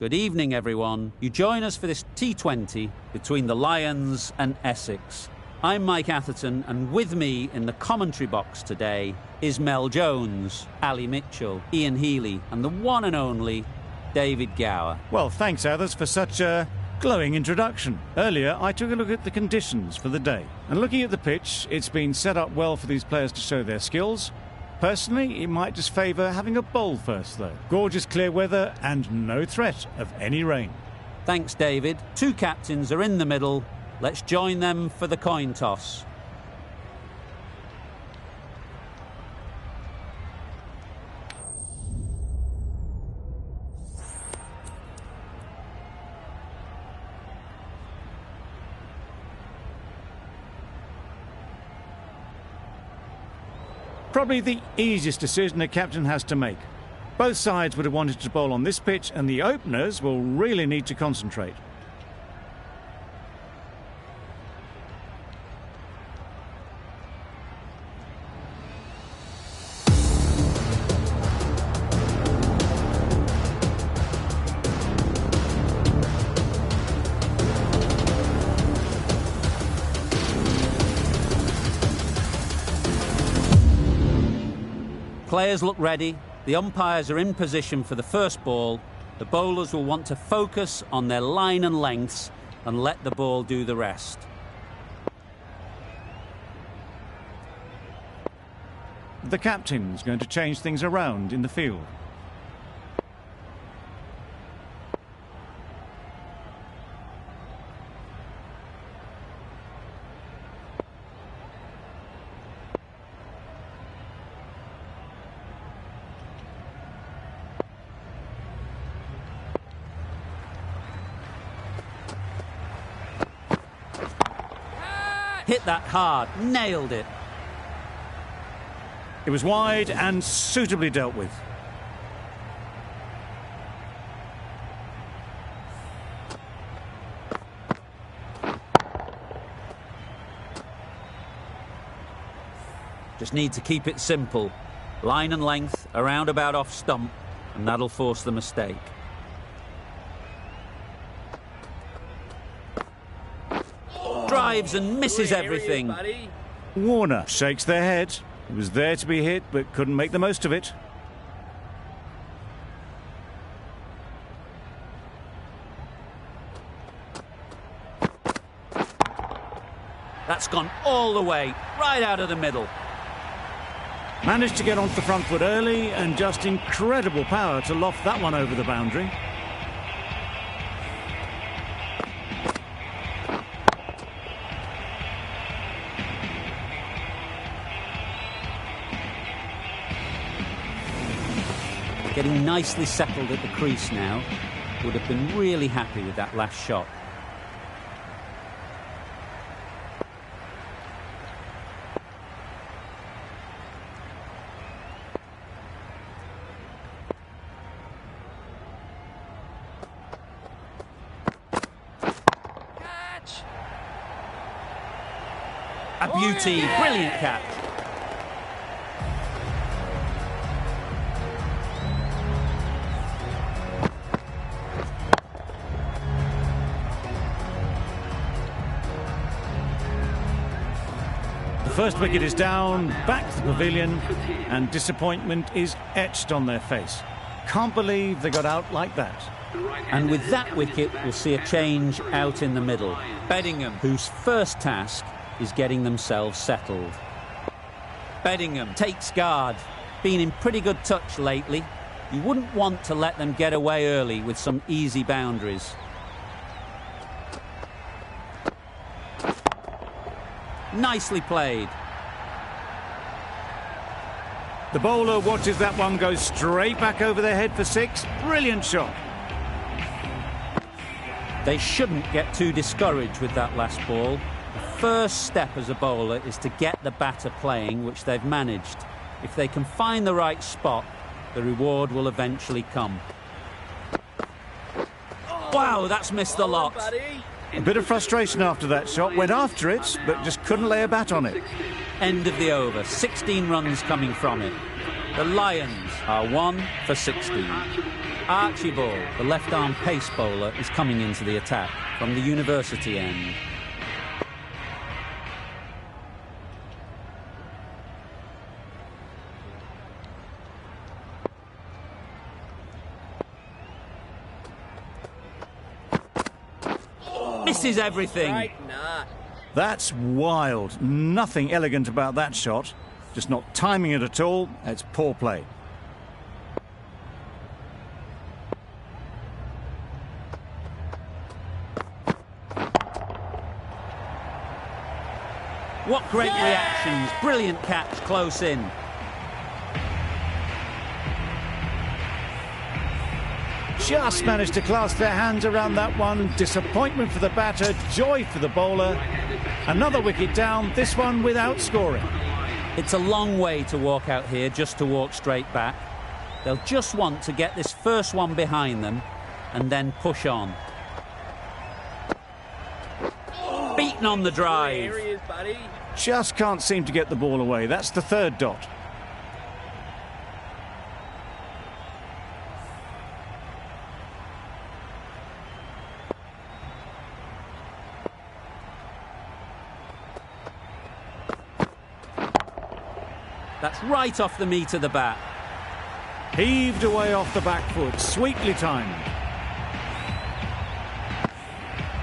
Good evening, everyone. You join us for this T20 between the Lions and Essex. I'm Mike Atherton, and with me in the commentary box today is Mel Jones, Ali Mitchell, Ian Healy, and the one and only David Gower. Well, thanks, Athers, for such a glowing introduction. Earlier, I took a look at the conditions for the day. And looking at the pitch, it's been set up well for these players to show their skills. Personally, it might just favour having a bowl first, though. Gorgeous clear weather and no threat of any rain. Thanks, David. Two captains are in the middle. Let's join them for the coin toss. Probably the easiest decision a captain has to make. Both sides would have wanted to bowl on this pitch, and the openers will really need to concentrate. Players look ready, the umpires are in position for the first ball. The bowlers will want to focus on their line and lengths and let the ball do the rest. The captain's going to change things around in the field. Hit that hard, nailed it. It was wide and suitably dealt with. Just need to keep it simple. Line and length, around about off stump, and that'll force the mistake. Drives and misses everything. Warner shakes their head. It was there to be hit, but couldn't make the most of it. That's gone all the way, right out of the middle. Managed to get onto the front foot early, and just incredible power to loft that one over the boundary. Getting nicely settled at the crease now. Would have been really happy with that last shot. Catch! A beauty, brilliant catch. The first wicket is down, back to the pavilion, and disappointment is etched on their face. Can't believe they got out like that. And with that wicket, we'll see a change out in the middle. Beddingham, whose first task is getting themselves settled. Beddingham takes guard. Been in pretty good touch lately. You wouldn't want to let them get away early with some easy boundaries. Nicely played. The bowler watches that one go straight back over their head for six. Brilliant shot. They shouldn't get too discouraged with that last ball. The first step as a bowler is to get the batter playing, which they've managed. If they can find the right spot, the reward will eventually come. Wow, that's missed the lot. A bit of frustration after that shot. Went after it, but just couldn't lay a bat on it. End of the over. 16 runs coming from it. The Lions are 1 for 16. Archibald, the left-arm pace bowler, is coming into the attack from the university end. Misses everything. Right nut. That's wild. Nothing elegant about that shot. Just not timing it at all. It's poor play. What great reactions. Brilliant catch close in. Just managed to clasp their hands around that one. Disappointment for the batter, joy for the bowler. Another wicket down, this one without scoring. It's a long way to walk out here just to walk straight back. They'll just want to get this first one behind them and then push on. Beaten on the drive. There he is, buddy. Just can't seem to get the ball away. That's the third dot. That's right off the meat of the bat. Heaved away off the back foot, sweetly timed.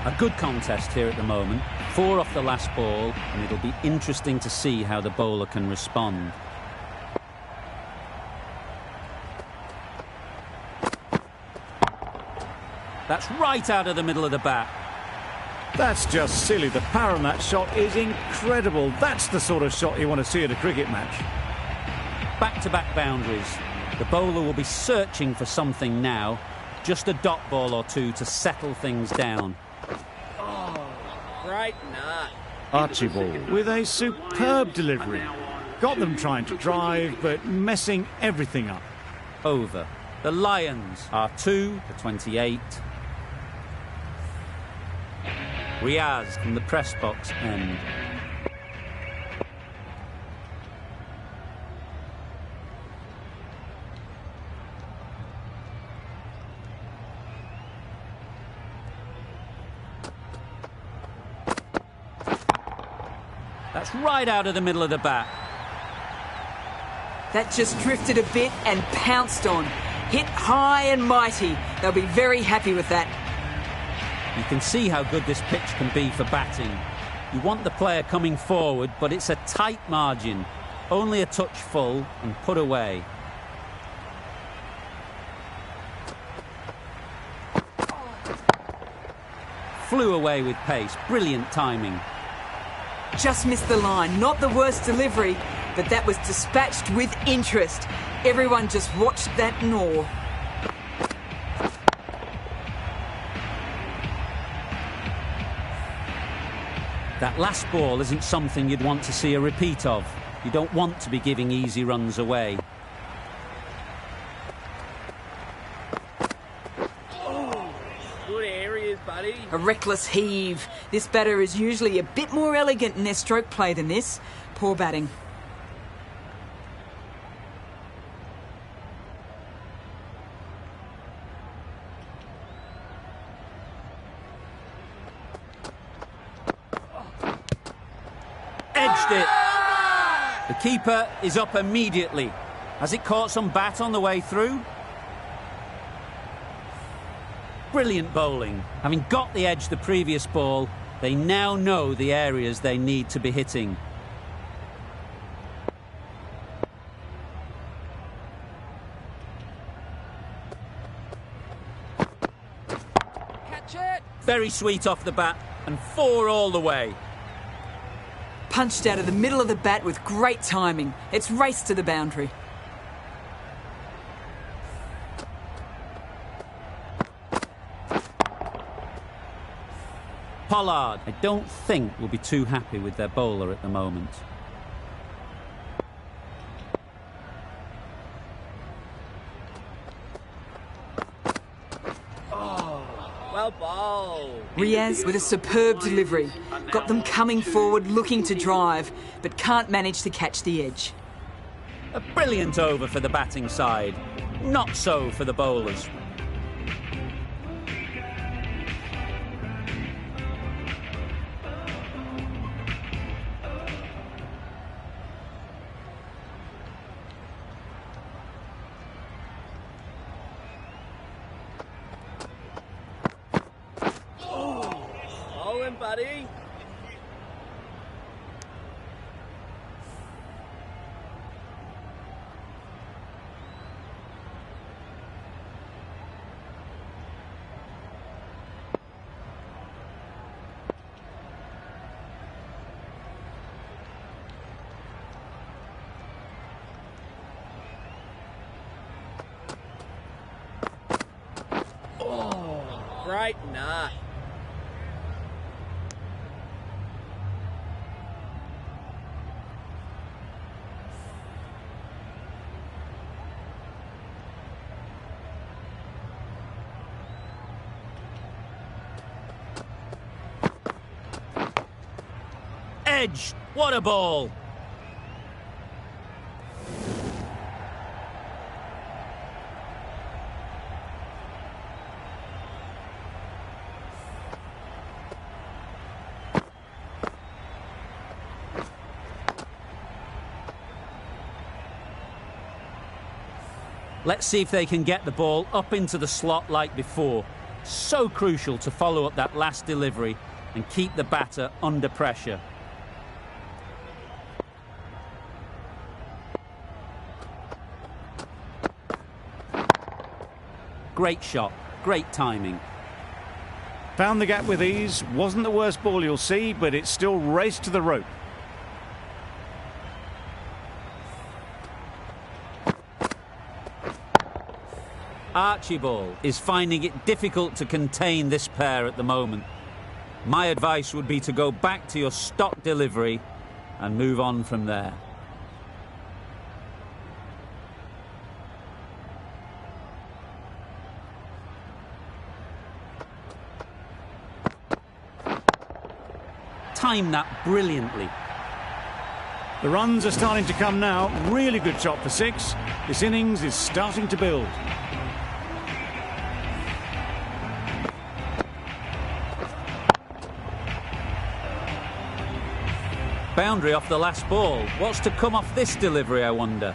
A good contest here at the moment. 4 off the last ball, and it'll be interesting to see how the bowler can respond. That's right out of the middle of the bat. That's just silly. The power on that shot is incredible. That's the sort of shot you want to see at a cricket match. Back-to-back boundaries. The bowler will be searching for something now. Just a dot ball or two to settle things down. Right nut. Archibald with a superb delivery. Got them trying to drive, but messing everything up. Over. The Lions are 2 for 28. Riaz from the press box end. That's right out of the middle of the bat. That just drifted a bit and pounced on. Hit high and mighty. They'll be very happy with that. You can see how good this pitch can be for batting. You want the player coming forward, but it's a tight margin. Only a touch full and put away. Flew away with pace. Brilliant timing. Just missed the line. Not the worst delivery, but that was dispatched with interest. Everyone just watched that gnaw. That last ball isn't something you'd want to see a repeat of. You don't want to be giving easy runs away. Good areas, buddy. A reckless heave. This batter is usually a bit more elegant in their stroke play than this. Poor batting. Edged it. The keeper is up immediately. Has it caught some bat on the way through? Brilliant bowling. Having got the edge the previous ball, they now know the areas they need to be hitting. Catch it. Very sweet off the bat and 4 all the way. Punched out of the middle of the bat with great timing. It's raced to the boundary. Pollard, I don't think, will be too happy with their bowler at the moment. Well bowled. Riaz with a superb delivery. Got them coming forward looking to drive, but can't manage to catch the edge. A brilliant over for the batting side. Not so for the bowlers. Bowling, buddy. Great nut. Edge. What a ball. Let's see if they can get the ball up into the slot like before. So crucial to follow up that last delivery and keep the batter under pressure. Great shot, great timing. Found the gap with ease. Wasn't the worst ball you'll see, but it still raced to the rope. Archibald is finding it difficult to contain this pair at the moment. My advice would be to go back to your stock delivery and move on from there. Time that brilliantly. The runs are starting to come now. Really good shot for 6. This innings is starting to build. Boundary off the last ball. What's to come off this delivery, I wonder?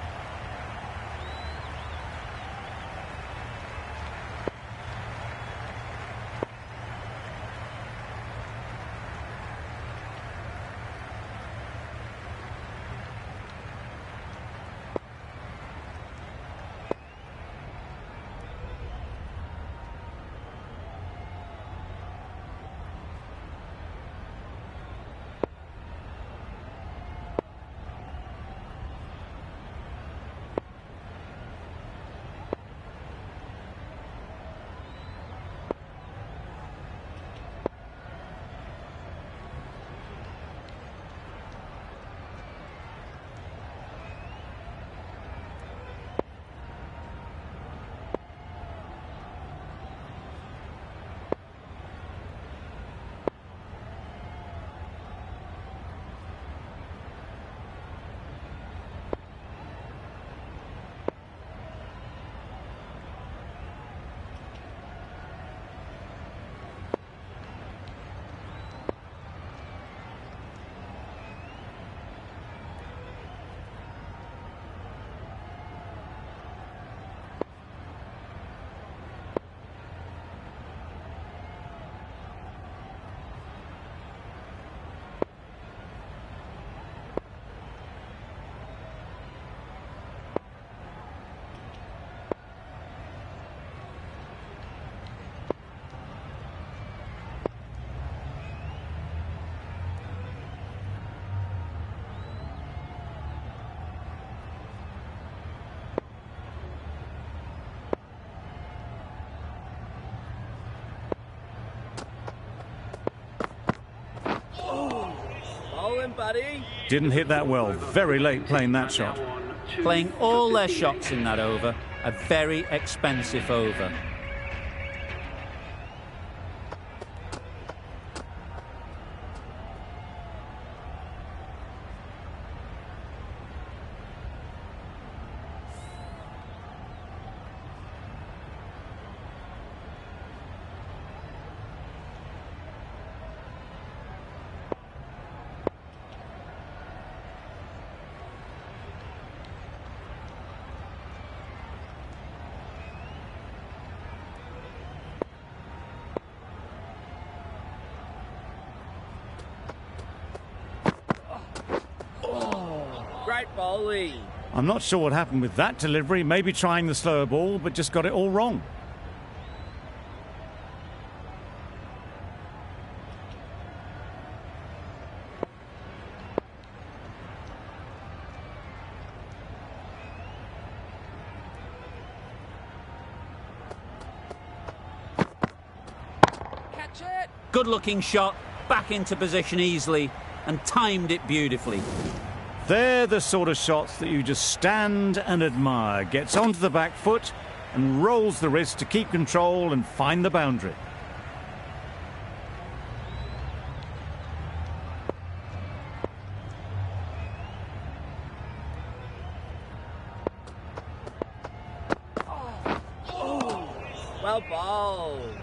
Buddy. Didn't hit that well. Very late playing that shot. Playing all their shots in that over. A very expensive over. Great bowling. I'm not sure what happened with that delivery. Maybe trying the slower ball, but just got it all wrong. Catch it. Good looking shot, back into position easily and timed it beautifully. They're the sort of shots that you just stand and admire. Gets onto the back foot and rolls the wrist to keep control and find the boundary. Well bowled.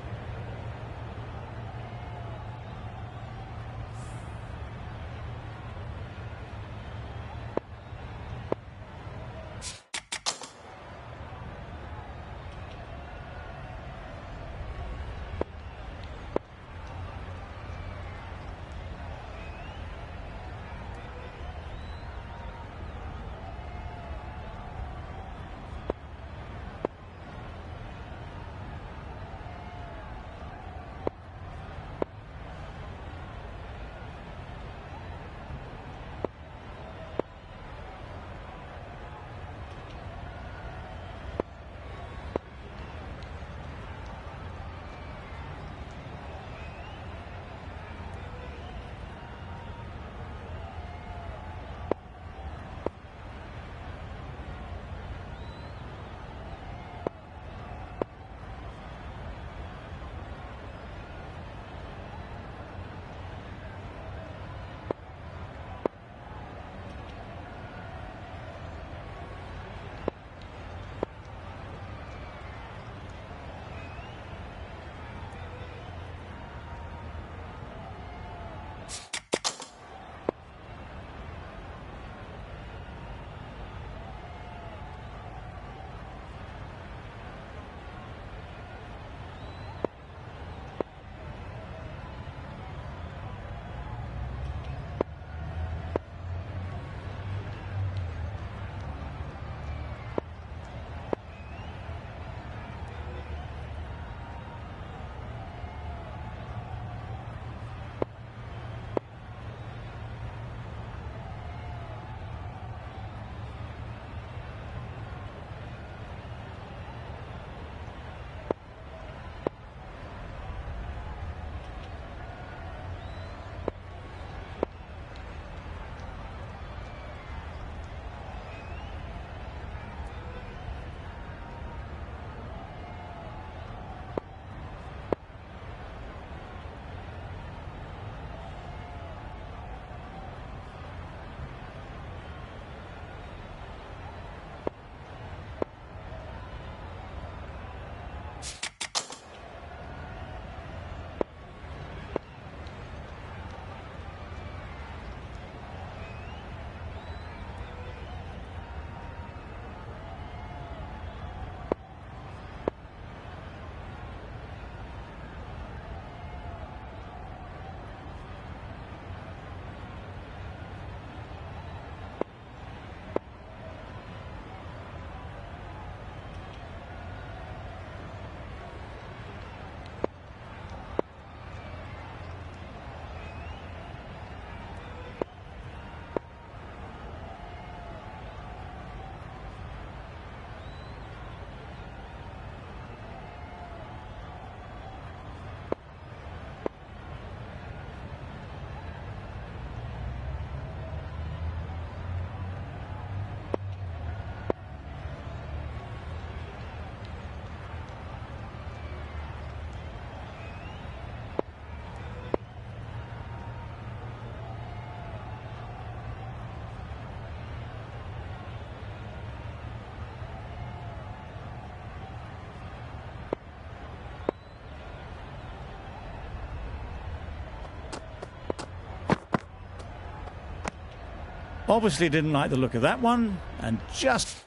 Obviously didn't like the look of that one and just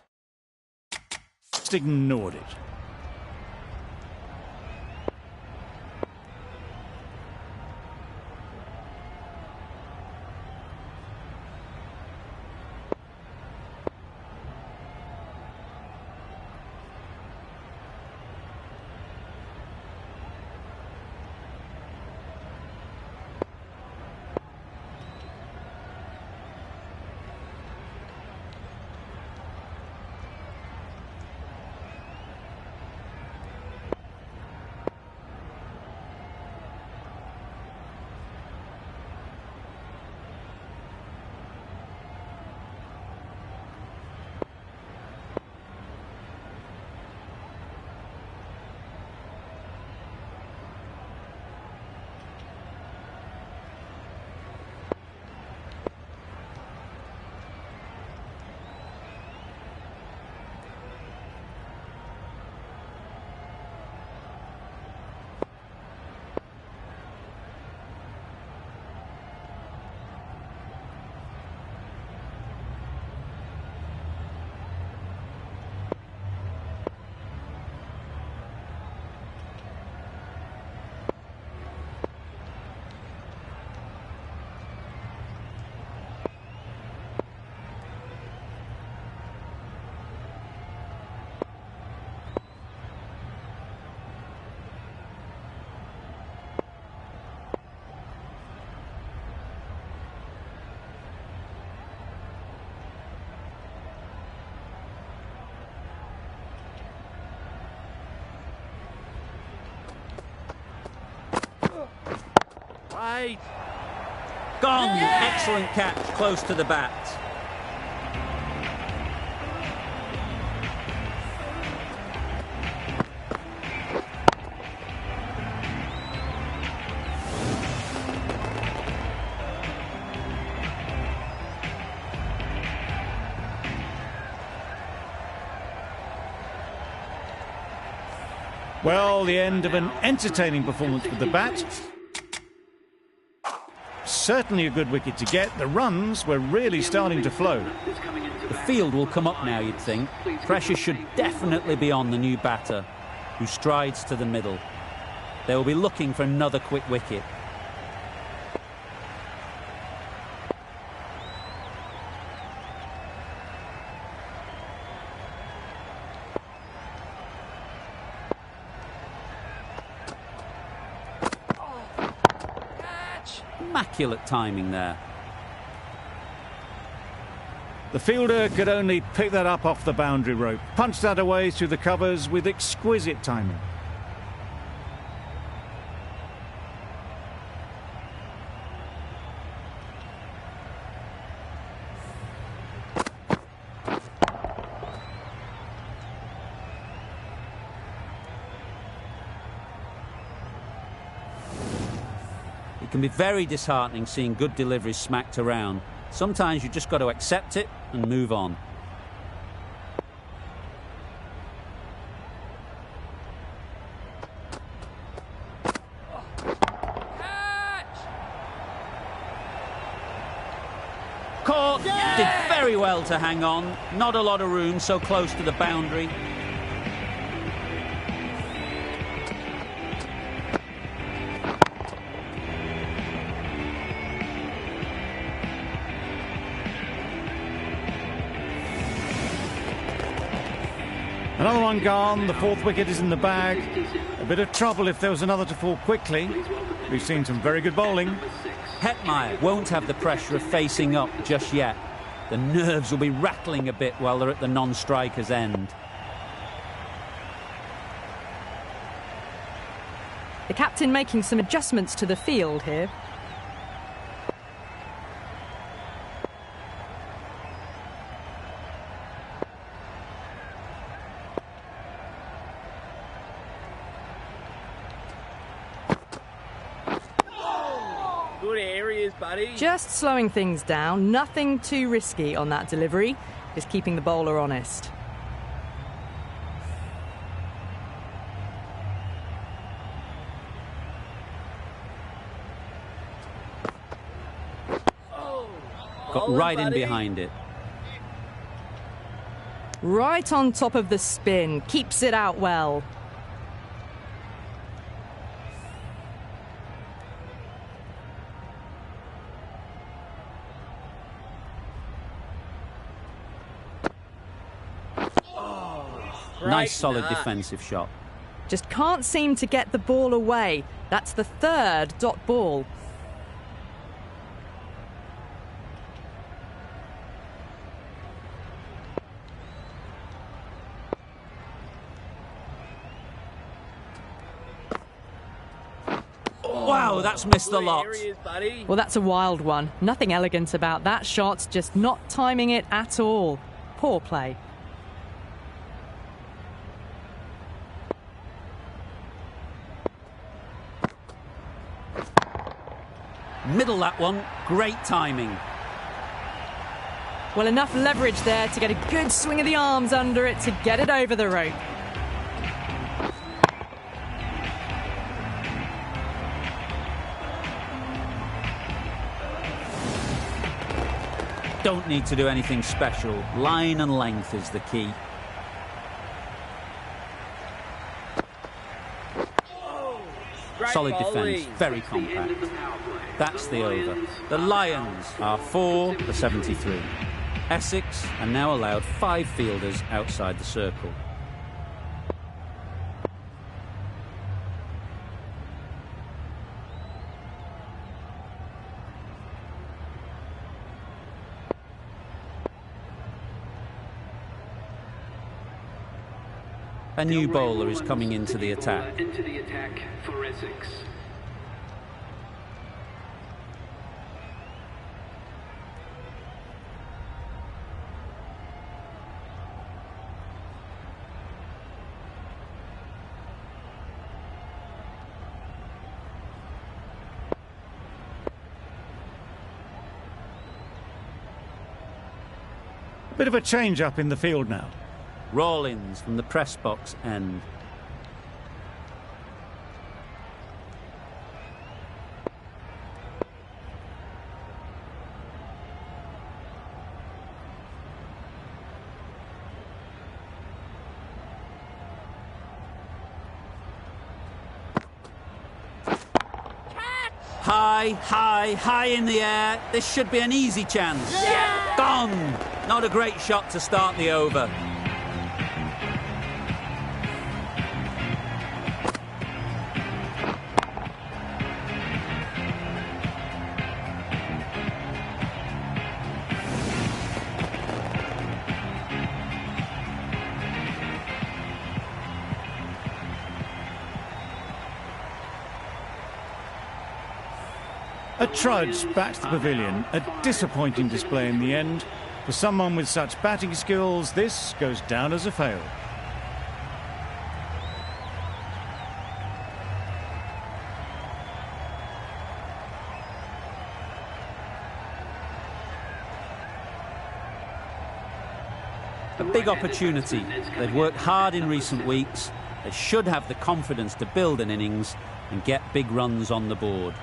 ignored it. mate. Gone! Excellent catch, close to the bat. Well, the end of an entertaining performance with the bat. Certainly a good wicket to get. The runs were really starting to flow. The field will come up now, you'd think. Pressure should definitely be on the new batter, who strides to the middle. They will be looking for another quick wicket. Immaculate timing there. The fielder could only pick that up off the boundary rope, punched that away through the covers with exquisite timing. It can be very disheartening seeing good deliveries smacked around. Sometimes you just got to accept it and move on. Caught! Did very well to hang on. Not a lot of room so close to the boundary. Another one gone, the fourth wicket is in the bag. A bit of trouble if there was another to fall quickly. We've seen some very good bowling. Hetmeyer won't have the pressure of facing up just yet. The nerves will be rattling a bit while they're at the non-striker's end. The captain making some adjustments to the field here. Good areas, buddy. Just slowing things down, nothing too risky on that delivery, just keeping the bowler honest. Got Bowling, right in buddy. behind it. Right on top of the spin, keeps it out well. Nice solid nut. defensive shot. Just can't seem to get the ball away. That's the third dot ball. Wow, that's missed the Good lot. areas, buddy. Well, that's a wild one. Nothing elegant about that shot, just not timing it at all. Poor play. Middle that one, great timing. Well, enough leverage there to get a good swing of the arms under it to get it over the rope. Don't need to do anything special. Line and length is the key. Great Solid bowling. defence, very compact. That's the over. The Lions are 4 for 73. Essex are now allowed 5 fielders outside the circle. A new bowler is coming into the attack. Into the attack for Essex. Bit of a change-up in the field now. Rawlins from the press box end. High in the air. This should be an easy chance. Yeah! Gone! Not a great shot to start the over. A trudge back to the pavilion. A disappointing display in the end. For someone with such batting skills, this goes down as a fail. A big opportunity. They've worked hard in recent weeks. They should have the confidence to build an innings and get big runs on the board.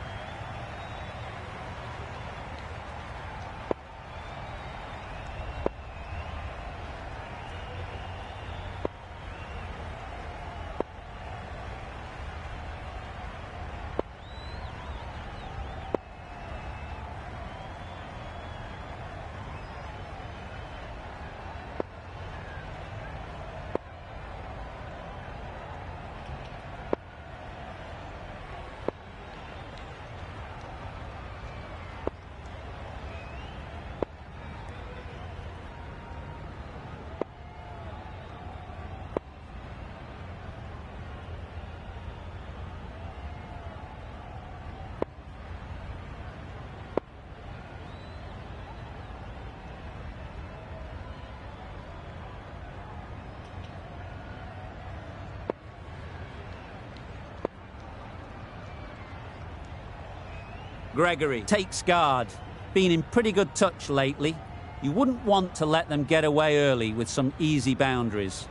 Gregory takes guard. Been in pretty good touch lately. You wouldn't want to let them get away early with some easy boundaries.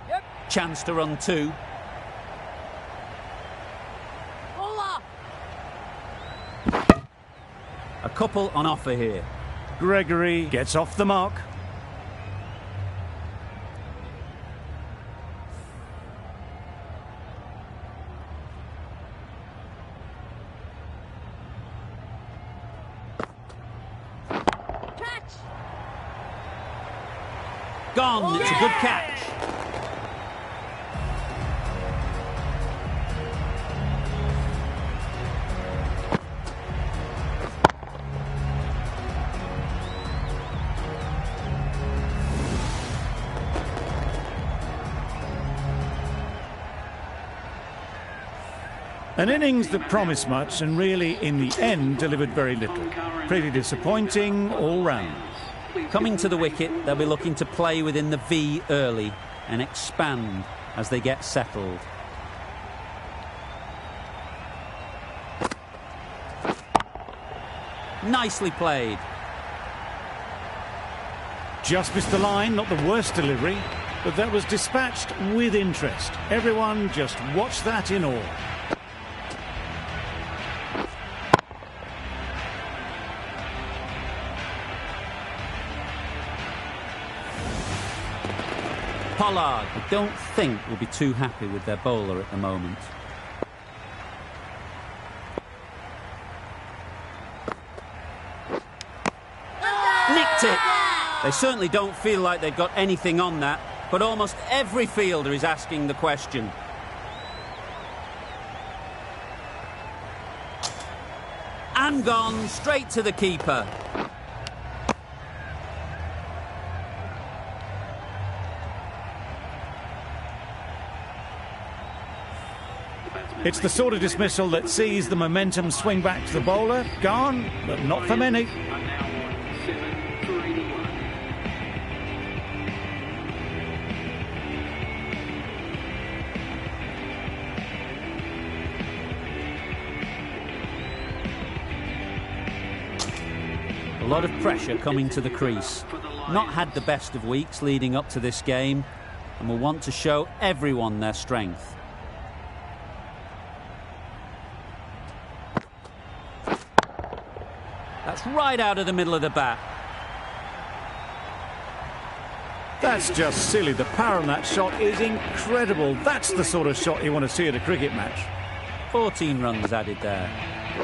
Yep. Chance to run two. A couple on offer here. Gregory gets off the mark. Gone. It's a good catch. An innings that promised much and really, in the end, delivered very little. Pretty disappointing all round. Coming to the wicket, they'll be looking to play within the V early and expand as they get settled. Nicely played. Just missed the line, not the worst delivery, but that was dispatched with interest. Everyone just watched that in awe. Pollard, I don't think, will be too happy with their bowler at the moment. Nicked it! They certainly don't feel like they've got anything on that, but almost every fielder is asking the question. And gone straight to the keeper. It's the sort of dismissal that sees the momentum swing back to the bowler. Gone, but not for many. A lot of pressure coming to the crease. Not had the best of weeks leading up to this game, and will want to show everyone their strength. That's right out of the middle of the bat. That's just silly. The power on that shot is incredible. That's the sort of shot you want to see at a cricket match. 14 runs added there.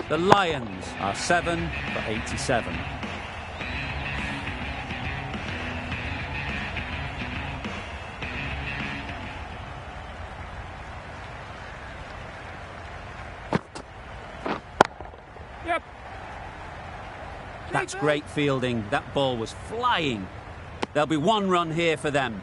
The Lions are 7 for 87. Yep. That's great fielding. That ball was flying. There'll be 1 run here for them.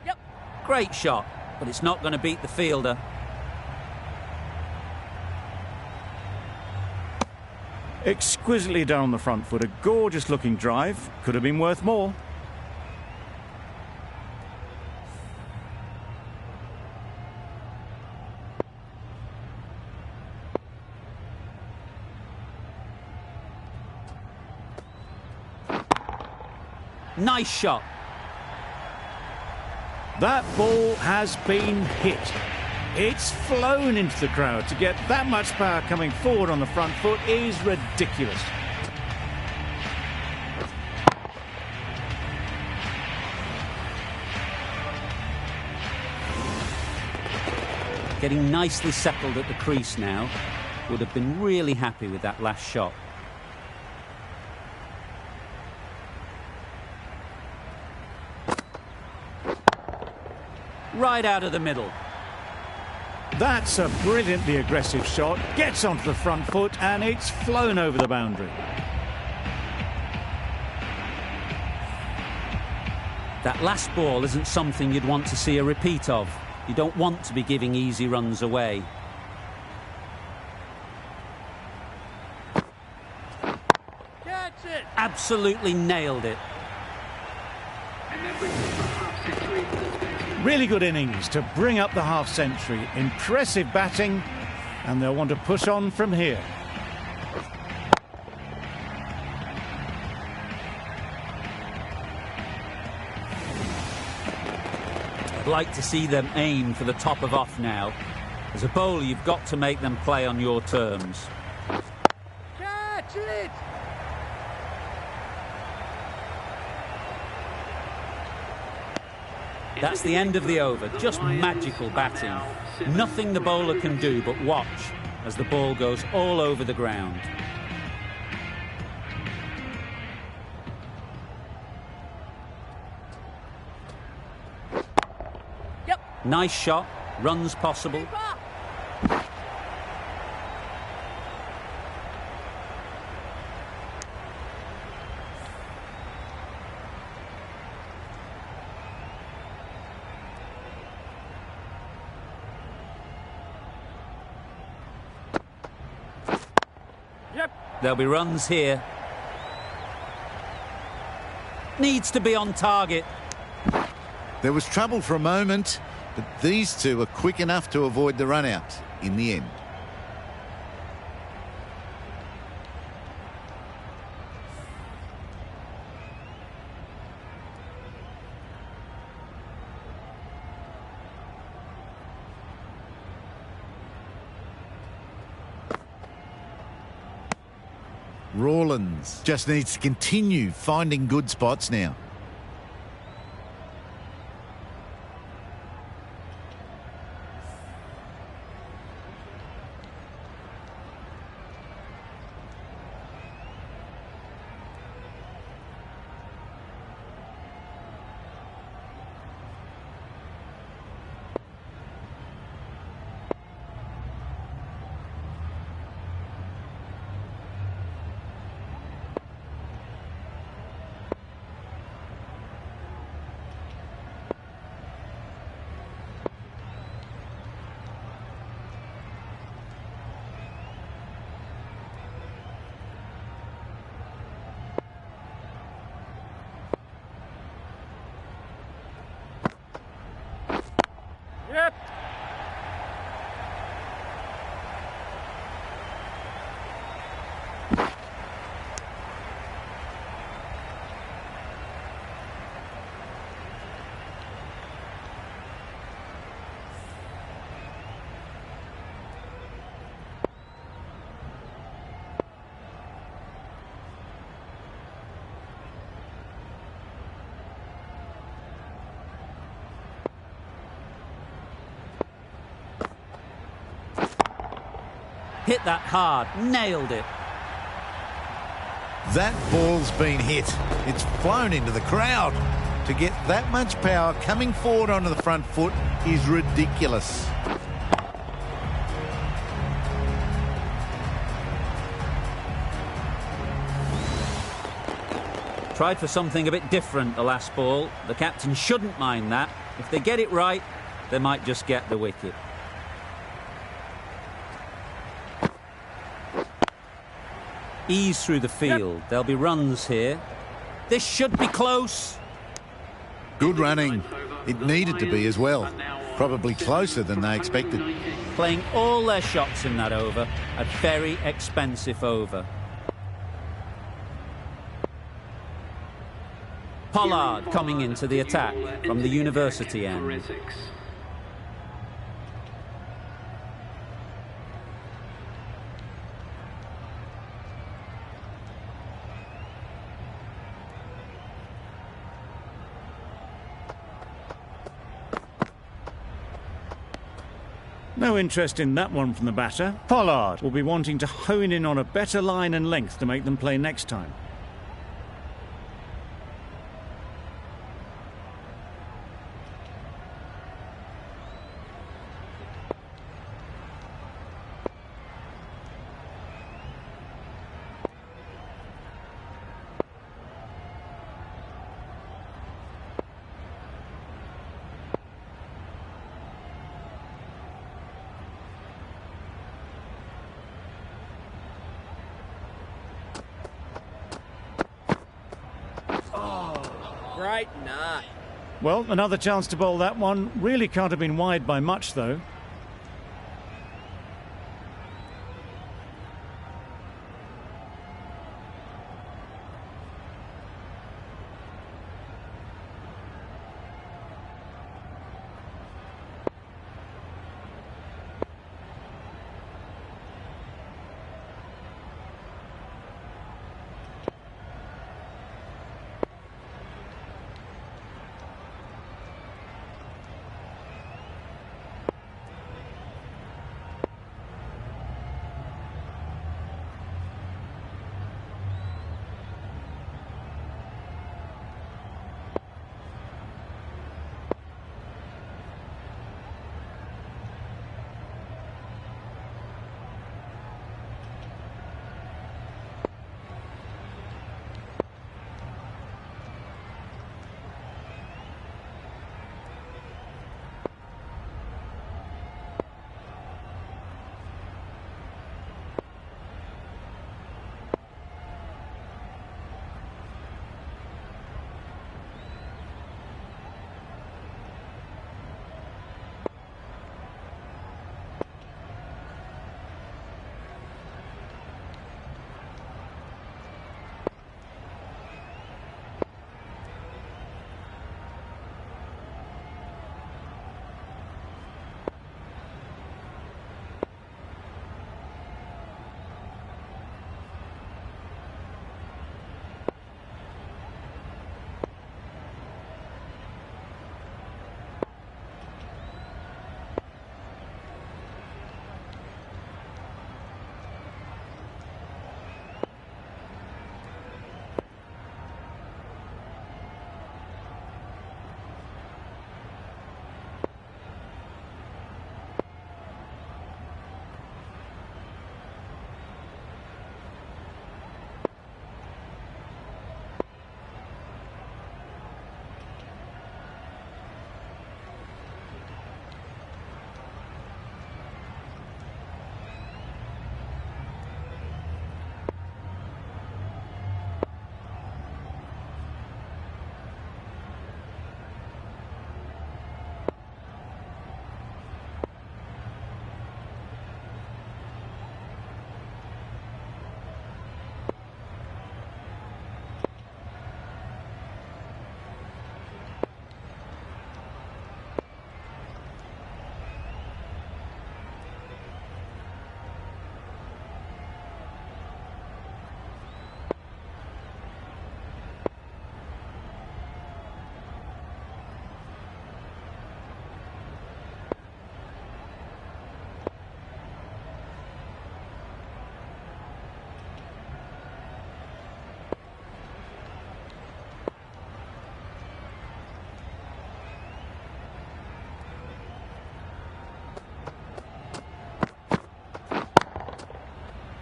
Yep. Great shot, but it's not going to beat the fielder. Exquisitely down the front foot, a gorgeous looking drive. Could have been worth more. Nice shot. That ball has been hit. It's flown into the crowd. To get that much power coming forward on the front foot is ridiculous. Getting nicely settled at the crease now. Would have been really happy with that last shot. Right out of the middle. That's a brilliantly aggressive shot. Gets onto the front foot and it's flown over the boundary. That last ball isn't something you'd want to see a repeat of. You don't want to be giving easy runs away. Catch it. Absolutely nailed it. Really good innings to bring up the half-century. Impressive batting, and they'll want to push on from here. I'd like to see them aim for the top of off now. As a bowler, you've got to make them play on your terms. Catch it. That's the end of the over. Just magical batting. Nothing the bowler can do but watch as the ball goes all over the ground. Yep. Nice shot. Runs possible. Keep up. Yep. There'll be runs here. Needs to be on target. There was trouble for a moment, but these two are quick enough to avoid the run-out in the end. Rawlins just needs to continue finding good spots now. Yep. Hit that hard, nailed it. That ball's been hit. It's flown into the crowd. To get that much power coming forward onto the front foot is ridiculous. Tried for something a bit different the last ball. The captain shouldn't mind that. If they get it right, they might just get the wicket. Ease through the field. Yep. There'll be runs here. This should be close. Good running. It needed to be as well. Probably closer than they expected. Playing all their shots in that over. A very expensive over. Pollard coming into the attack from the university end. No interest in that one from the batter. Pollard will be wanting to hone in on a better line and length to make them play next time. Right, nah. Well, another chance to bowl that one. Really can't have been wide by much, though.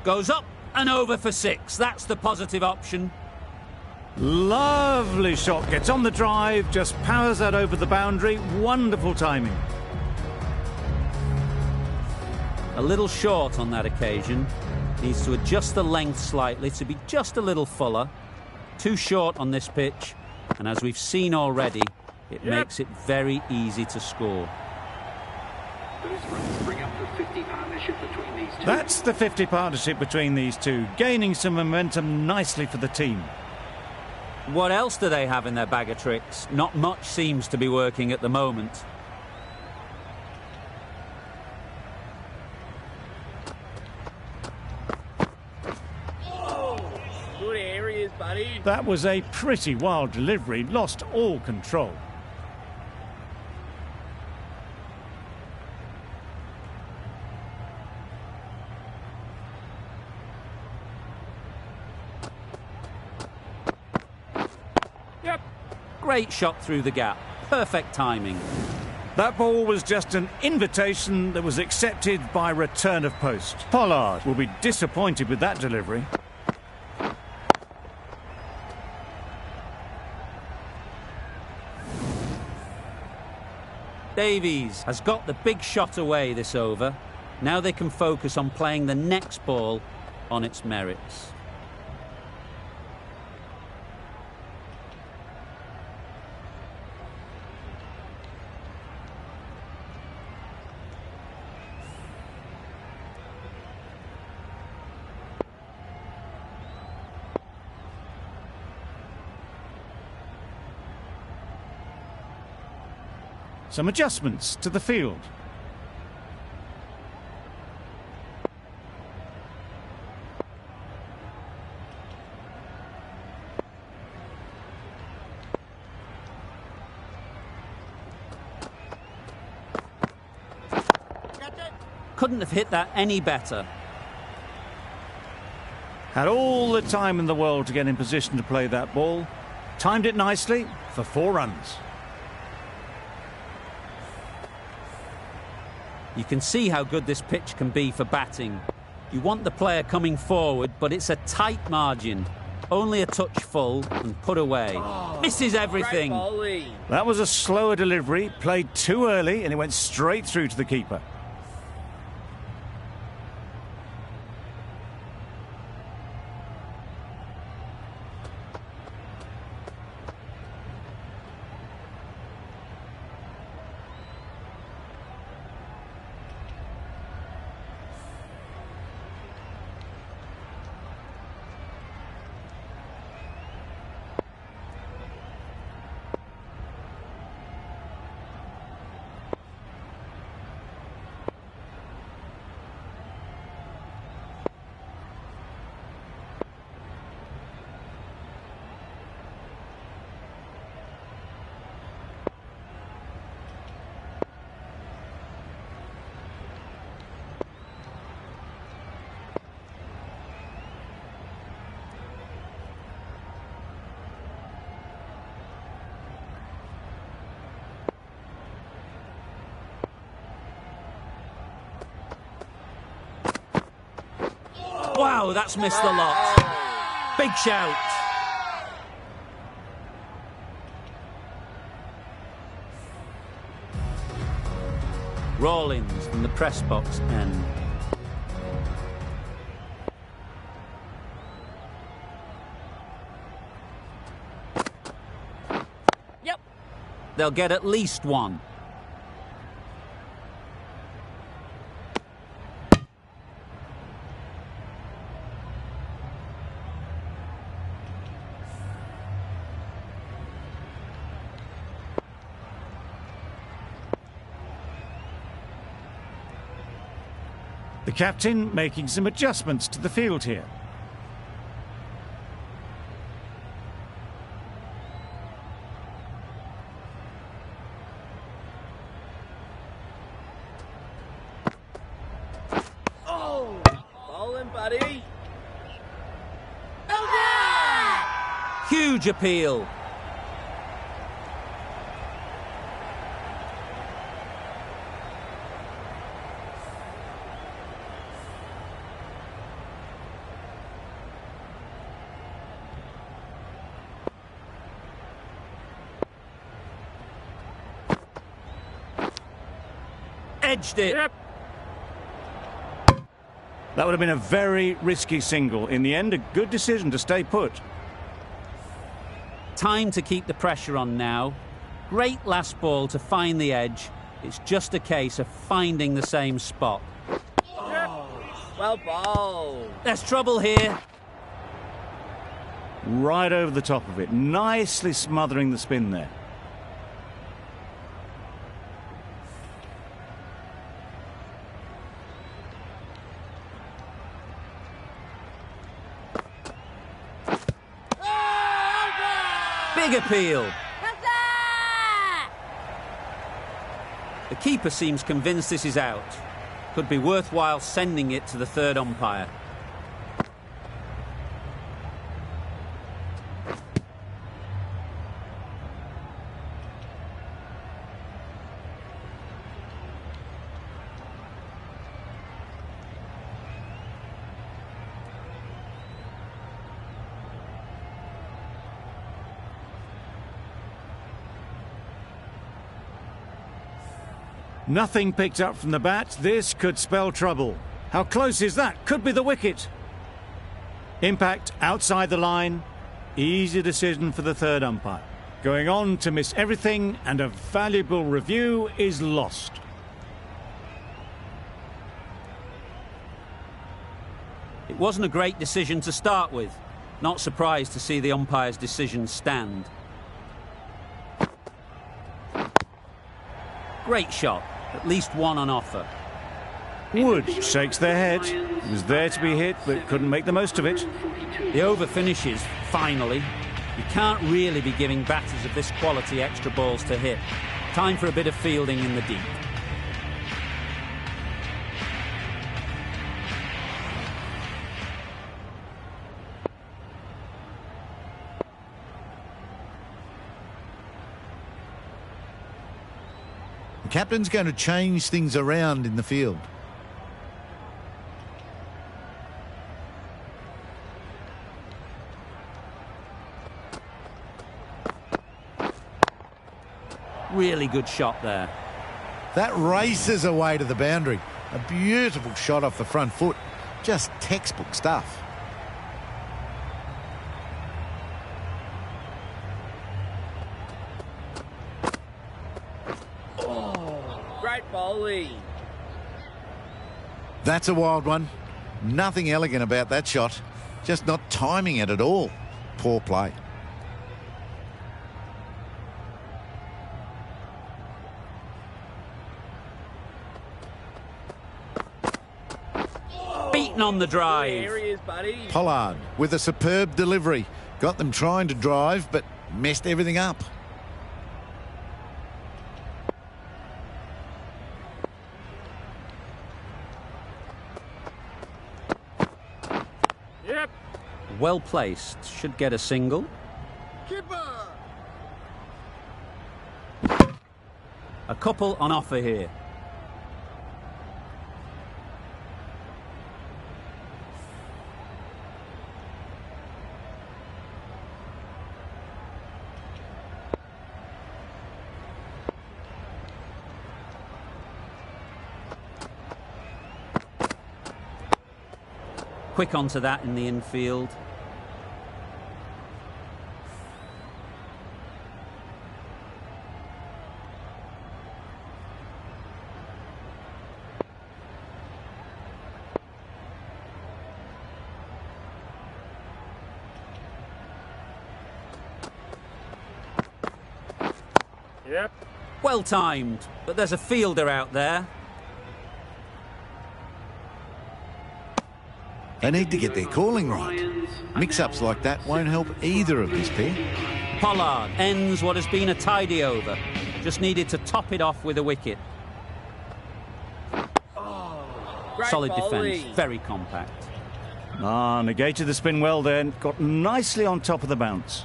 Goes up and over for 6. That's the positive option. Lovely shot. Gets on the drive, just powers that over the boundary. Wonderful timing. A little short on that occasion. Needs to adjust the length slightly to be just a little fuller. Too short on this pitch. And as we've seen already, it makes it very easy to score. Those runs bring up the 50 partnership between these two. That's the 50 partnership between these two, gaining some momentum nicely for the team. What else do they have in their bag of tricks? Not much seems to be working at the moment. Good areas, buddy. That was a pretty wild delivery, lost all control. Great shot through the gap. Perfect timing. That ball was just an invitation that was accepted by return of post. Pollard will be disappointed with that delivery. Davies has got the big shot away this over. Now they can focus on playing the next ball on its merits. Some adjustments to the field. Couldn't have hit that any better. Had all the time in the world to get in position to play that ball. Timed it nicely for 4 runs. You can see how good this pitch can be for batting. You want the player coming forward, but it's a tight margin. Only a touch full and put away. Misses everything. That was a slower delivery, played too early, and it went straight through to the keeper. Wow, that's missed the lot. Big shout. Rawlins from the press box end. Yep. They'll get at least one. The captain making some adjustments to the field here. Oh, bowling, buddy. Huge appeal. edged it. Yep. That would have been a very risky single. In the end, a good decision to stay put. Time to keep the pressure on now. Great last ball to find the edge. It's just a case of finding the same spot. Well bowled. There's trouble here. Right over the top of it. Nicely smothering the spin there. Big appeal. The keeper seems convinced this is out. Could be worthwhile sending it to the third umpire. Nothing picked up from the bat. This could spell trouble. How close is that? Could be the wicket. Impact outside the line. Easy decision for the third umpire. Going on to miss everything, and a valuable review is lost. It wasn't a great decision to start with. Not surprised to see the umpire's decision stand. Great shot. At least one on offer. Wood shakes their head. It was there to be hit, but couldn't make the most of it. The over finishes, finally. You can't really be giving batters of this quality extra balls to hit. Time for a bit of fielding in the deep. The captain's going to change things around in the field. Really good shot there. That races away to the boundary. A beautiful shot off the front foot. Just textbook stuff. Great bowling. That's a wild one. Nothing elegant about that shot. Just not timing it at all. Poor play. Beaten on the drive. There he is, buddy. Pollard with a superb delivery. Got them trying to drive, but messed everything up. Yep. Well placed. Should get a single. Keeper. A couple on offer here. Quick onto that in the infield. Yep. Well timed, but there's a fielder out there. They need to get their calling right. Mix-ups like that won't help either of this pair. Pollard ends what has been a tidy over. Just needed to top it off with a wicket. Great Solid bowling. defence, very compact. Negated the spin well then. Got nicely on top of the bounce.